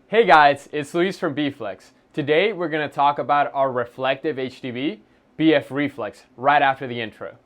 Hey guys, it's Luis from BF Reflex. Today we're going to talk about our reflective HTV, BF Reflex, right after the intro.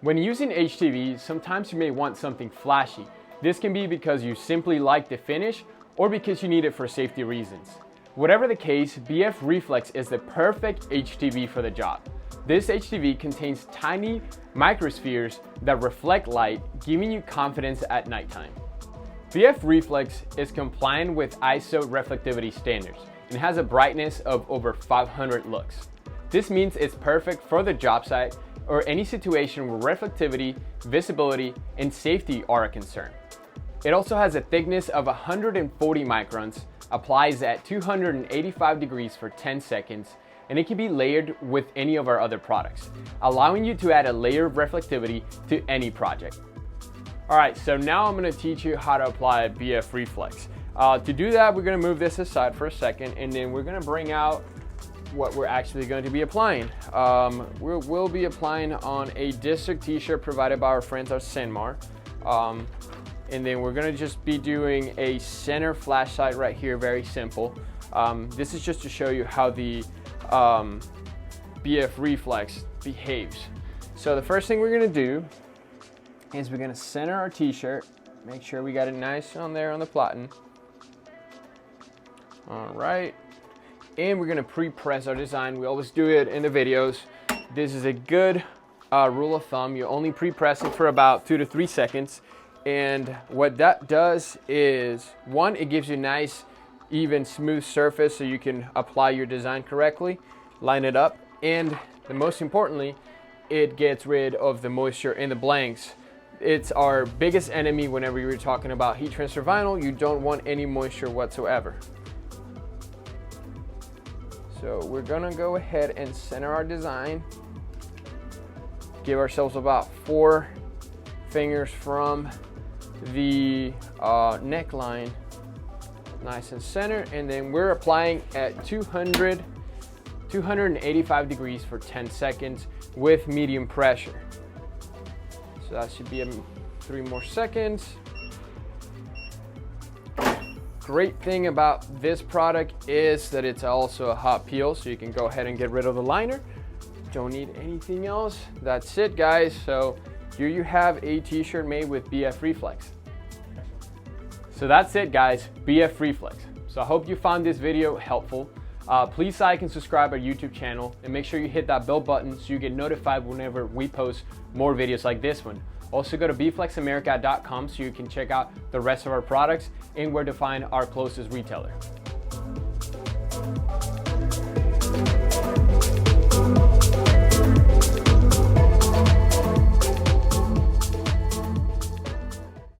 When using HTV, sometimes you may want something flashy. This can be because you simply like the finish or because you need it for safety reasons. Whatever the case, BF Reflex is the perfect HTV for the job. This HTV contains tiny microspheres that reflect light, giving you confidence at nighttime. BF Reflex is compliant with ISO reflectivity standards and has a brightness of over 500 lux. This means it's perfect for the job site or any situation where reflectivity, visibility, and safety are a concern. It also has a thickness of 140 microns, applies at 285 degrees for 10 seconds, and it can be layered with any of our other products, allowing you to add a layer of reflectivity to any project. All right, so now I'm gonna teach you how to apply BF Reflex. To do that, we're gonna move this aside for a second, and then we're gonna bring out what we're actually going to be applying. We'll be applying on a district t-shirt provided by our friends at Senmar. And then we're gonna just be doing a center flash sight right here, very simple. This is just to show you how the BF Reflex behaves. So the first thing we're gonna do is we're gonna center our t-shirt, make sure we got it nice on there on the plotting. All right. And we're gonna pre-press our design. We always do it in the videos. This is a good rule of thumb. You only pre-press it for about 2 to 3 seconds. And what that does is, one, it gives you a nice, even, smooth surface so you can apply your design correctly, line it up. And the most importantly, it gets rid of the moisture in the blanks. It's our biggest enemy whenever you're talking about heat transfer vinyl. You don't want any moisture whatsoever. So we're gonna go ahead and center our design. Give ourselves about 4 fingers from the neckline, nice and centered. And then we're applying at 285 degrees for 10 seconds with medium pressure. So that should be 3 more seconds. Great thing about this product is that it's also a hot peel, so you can go ahead and get rid of the liner. Don't need anything else. That's it, guys. So here you have a t-shirt made with BF Reflex. So that's it, guys, BF Reflex. So I hope you found this video helpful. Please like and subscribe our YouTube channel, and make sure you hit that bell button so you get notified whenever we post more videos like this one. Also go to bflexamerica.com so you can check out the rest of our products and where to find our closest retailer.